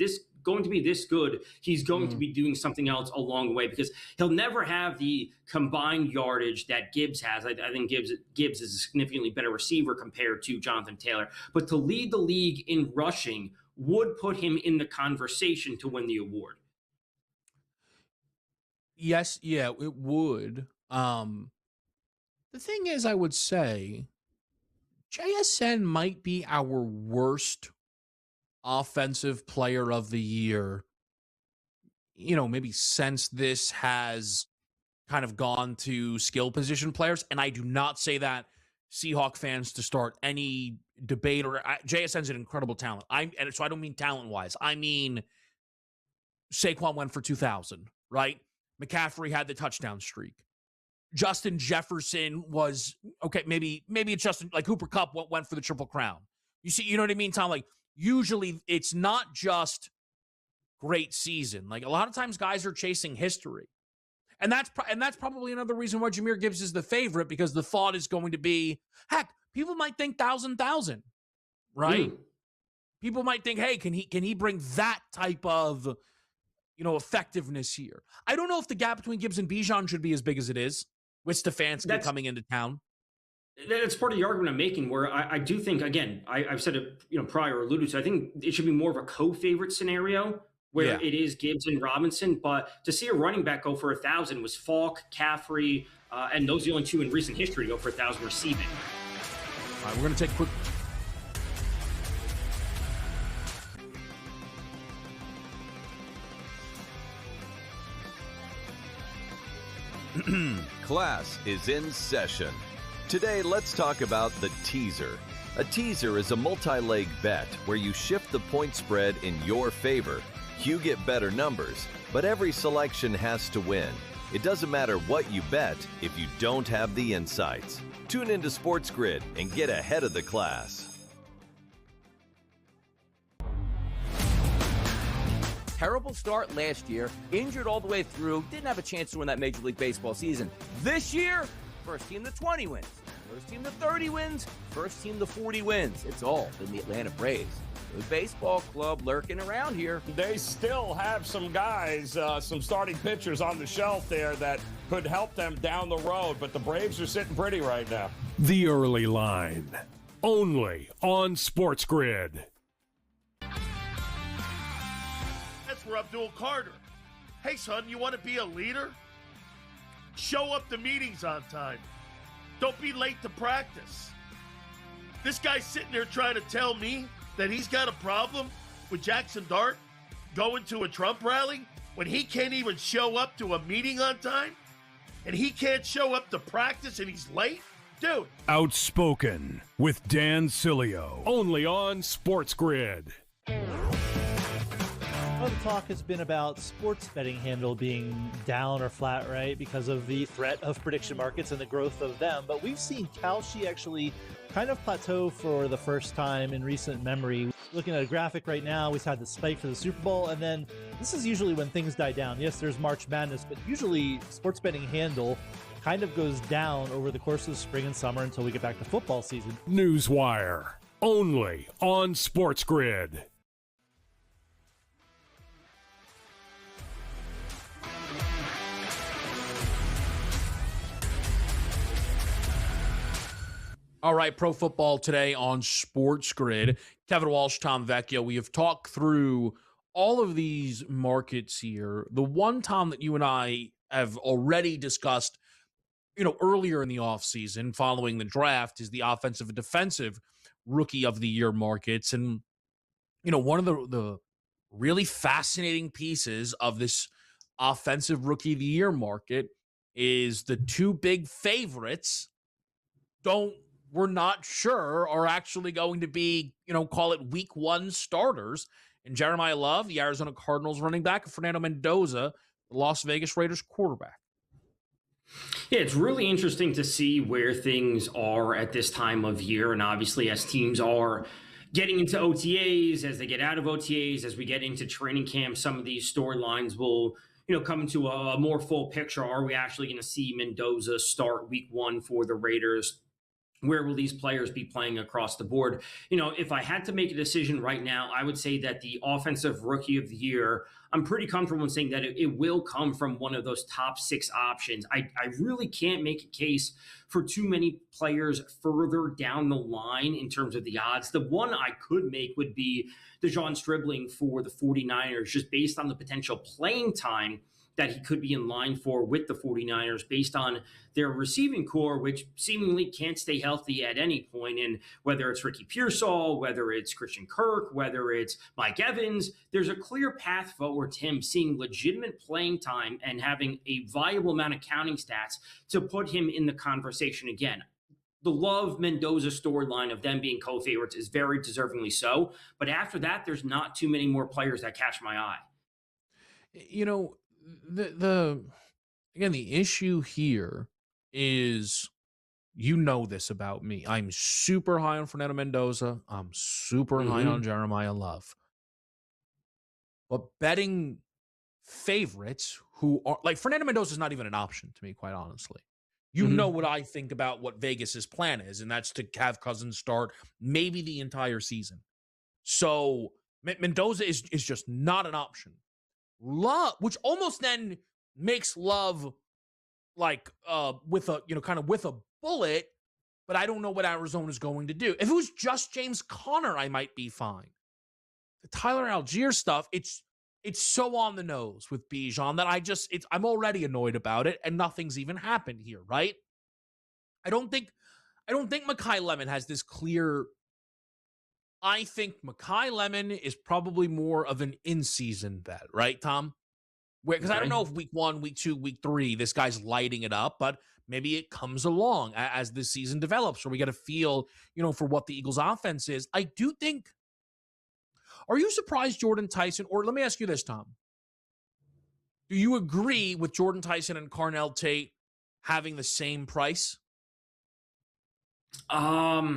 going to be this good, he's going to be doing something else along the way, because he'll never have the combined yardage that Gibbs has. I think Gibbs is a significantly better receiver compared to Jonathan Taylor. But to lead the league in rushing would put him in the conversation to win the award. Yes, yeah, it would. The thing is, I would say JSN might be our worst offensive player of the year, maybe since this has kind of gone to skill position players. And I do not say that Seahawk fans to start any debate, or JSN's an incredible talent. And so I don't mean talent-wise. I mean, Saquon went for 2,000, right? McCaffrey had the touchdown streak. Justin Jefferson was, okay, maybe it's Justin, like Cooper Kupp went for the Triple Crown. You know what I mean, Tom? Like, usually it's not just great season. Like, a lot of times guys are chasing history. And that's probably another reason why Jahmyr Gibbs is the favorite, because the thought is going to be, heck, people might think 1,000, right? People might think, hey, can he bring that type of, effectiveness here? I don't know if the gap between Gibbs and Bijan should be as big as it is with Stefanski coming into town. That's part of the argument I'm making, where I do think, again, I've said it, prior, alluded to, I think it should be more of a co-favorite scenario where it is Gibbs and Robinson. But to see a running back go for 1,000 was Falk, Caffrey, and those are the only 2 in recent history to go for 1,000 receiving. All right, we're going to take a quick... Class is in session. Today, let's talk about the teaser. A teaser is a multi-leg bet where you shift the point spread in your favor. You get better numbers, but every selection has to win. It doesn't matter what you bet if you don't have the insights. Tune into SportsGrid and get ahead of the class. Terrible start last year, injured all the way through, didn't have a chance to win that Major League Baseball season. This year, first team to 20 wins, first team to 30 wins, first team to 40 wins. It's all been the Atlanta Braves. The baseball club lurking around here. They still have some guys, some starting pitchers on the shelf there that could help them down the road, but the Braves are sitting pretty right now. The Early Line, only on SportsGrid. For Abdul Carter. Hey, son, you want to be a leader? Show up to meetings on time. Don't be late to practice. This guy's sitting there trying to tell me that he's got a problem with Jackson Dart going to a Trump rally when he can't even show up to a meeting on time? And he can't show up to practice and he's late? Dude. Outspoken with Dan Cilio, only on SportsGrid. Well, the talk has been about sports betting handle being down or flat, right, because of the threat of prediction markets and the growth of them. But we've seen Kalshi actually kind of plateau for the first time in recent memory. Looking at a graphic right now, we've had the spike for the Super Bowl, and then this is usually when things die down. Yes, there's March Madness, but usually sports betting handle kind of goes down over the course of the spring and summer until we get back to football season. Newswire, only on SportsGrid. All right, Pro Football Today on SportsGrid. Kevin Walsh, Tom Vecchio. We have talked through all of these markets here. The one, Tom, that you and I have already discussed, earlier in the offseason following the draft is the offensive and defensive rookie of the year markets. And, one of the really fascinating pieces of this offensive rookie of the year market is the two big favorites we're not sure are actually going to be, call it week one starters. And Jeremiah Love, the Arizona Cardinals running back, and Fernando Mendoza, the Las Vegas Raiders quarterback. Yeah, it's really interesting to see where things are at this time of year. And obviously, as teams are getting into OTAs, as they get out of OTAs, as we get into training camp, some of these storylines will, come into a more full picture. Are we actually going to see Mendoza start week one for the Raiders? Where will these players be playing across the board? If I had to make a decision right now, I would say that the offensive rookie of the year, I'm pretty comfortable in saying that it will come from one of those top 6 options. I really can't make a case for too many players further down the line in terms of the odds. The one I could make would be DeJon Stribling for the 49ers, just based on the potential playing time that he could be in line for with the 49ers based on their receiving core, which seemingly can't stay healthy at any point. And whether it's Ricky Pearsall, whether it's Christian Kirk, whether it's Mike Evans, there's a clear path forward to him seeing legitimate playing time and having a viable amount of counting stats to put him in the conversation again. The Love Mendoza storyline of them being co-favorites is very deservingly so. But after that, there's not too many more players that catch my eye. The issue here is, this about me. I'm super high on Fernando Mendoza. I'm super high on Jeremiah Love. But betting favorites who are like Fernando Mendoza is not even an option to me, quite honestly. You know what I think about what Vegas's plan is, and that's to have Cousins start maybe the entire season. So Mendoza is just not an option. Love, which almost then makes Love like with a with a bullet, but I don't know what Arizona's going to do. If it was just James Conner, I might be fine. The Tyler Algier stuff, it's so on the nose with Bijan that I'm already annoyed about it, and nothing's even happened here, right? I don't think Mekhi Lemon has this clear. I think Mekhi Lemon is probably more of an in-season bet, right, Tom? Because I don't know if week 1, week 2, week 3, this guy's lighting it up, but maybe it comes along as the season develops, or we get a feel, for what the Eagles' offense is. I do think. Are you surprised Jordan Tyson, or let me ask you this, Tom. Do you agree with Jordan Tyson and Carnell Tate having the same price? My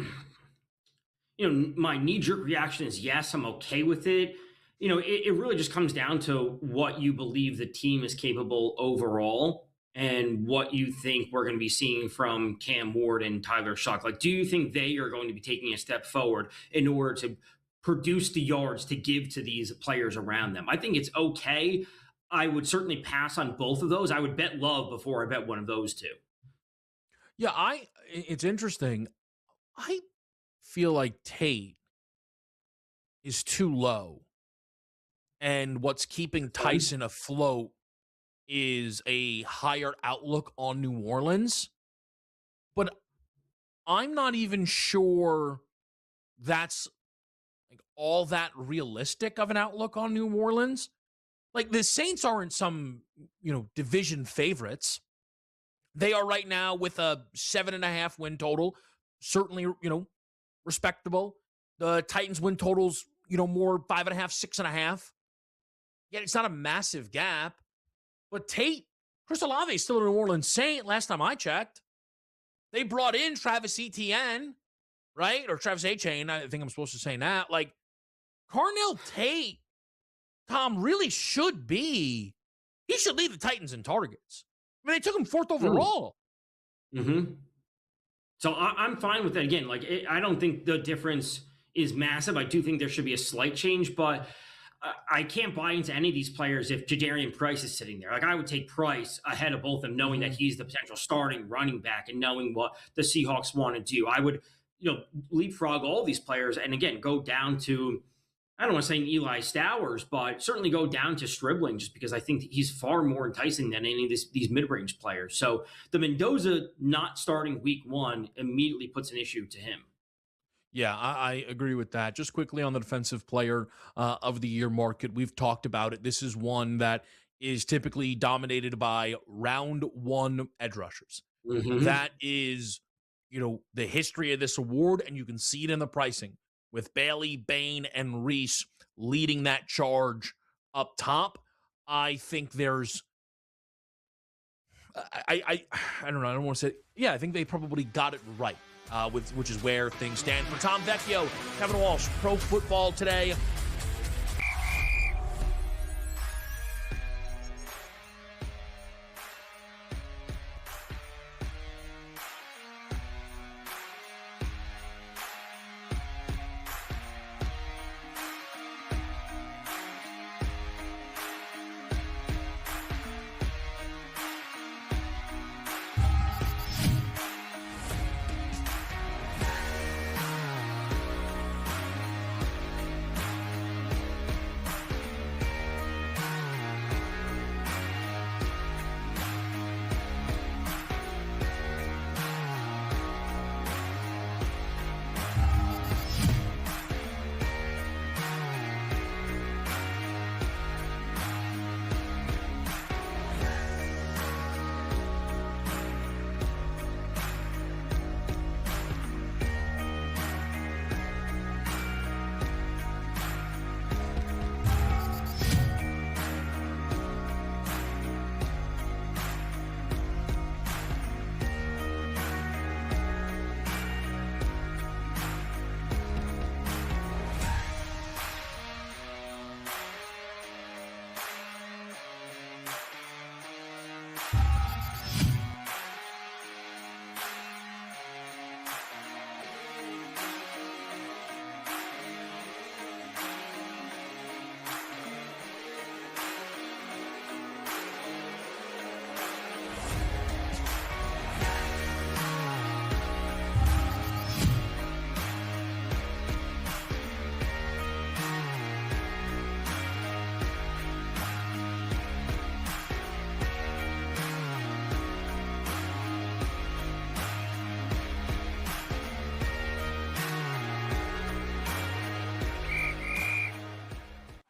knee-jerk reaction is yes, I'm okay with it. It really just comes down to what you believe the team is capable overall and what you think we're going to be seeing from Cam Ward and Tyler Shough. Like, do you think they are going to be taking a step forward in order to produce the yards to give to these players around them? I think it's okay. I would certainly pass on both of those. I would bet Love before I bet one of those two. Yeah, it's interesting. I feel like Tate is too low. And what's keeping Tyson afloat is a higher outlook on New Orleans. But I'm not even sure that's like all that realistic of an outlook on New Orleans. Like, the Saints aren't some, division favorites. They are right now with a 7.5 win total. Certainly, respectable. The Titans win totals, more 5.5, 6.5. Yet it's not a massive gap. But Chris Olave is still a New Orleans Saint last time I checked. They brought in Travis Etienne, right? Or Travis Etienne, I think I'm supposed to say that. Like, Carnell Tate, Tom, really should lead the Titans in targets. I mean, they took him 4th overall. So I'm fine with that. Again, I don't think the difference is massive. I do think there should be a slight change, but I can't buy into any of these players if Jadarian Price is sitting there. Like, I would take Price ahead of both of them, knowing that he's the potential starting running back and knowing what the Seahawks want to do. I would, leapfrog all these players and, again, go down to, I don't want to say Eli Stowers, but certainly go down to Stribling, just because I think he's far more enticing than any of these mid-range players. So the Mendoza not starting week 1 immediately puts an issue to him. Yeah, I agree with that. Just quickly on the defensive player of the year market, we've talked about it. This is one that is typically dominated by round 1 edge rushers. Mm-hmm. That is, the history of this award, and you can see it in the pricing with Bailey, Bain, and Reese leading that charge up top. I think there's, I don't know. I don't want to say, yeah, I think they probably got it right. Which is where things stand. For Tom Vecchio, Kevin Walsh, Pro Football Today.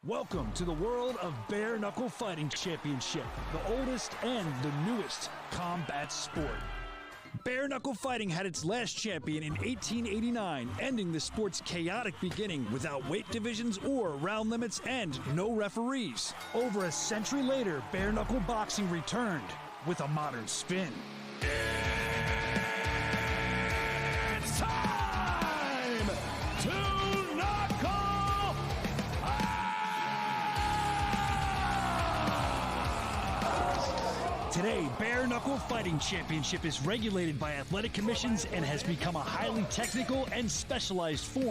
Welcome to the world of Bare Knuckle Fighting Championship, the oldest and the newest combat sport. Bare Knuckle Fighting had its last champion in 1889, ending the sport's chaotic beginning without weight divisions or round limits and no referees. Over a century later, Bare Knuckle Boxing returned with a modern spin. It's time to knuckle! Today, Bare Knuckle Fighting Championship is regulated by athletic commissions and has become a highly technical and specialized form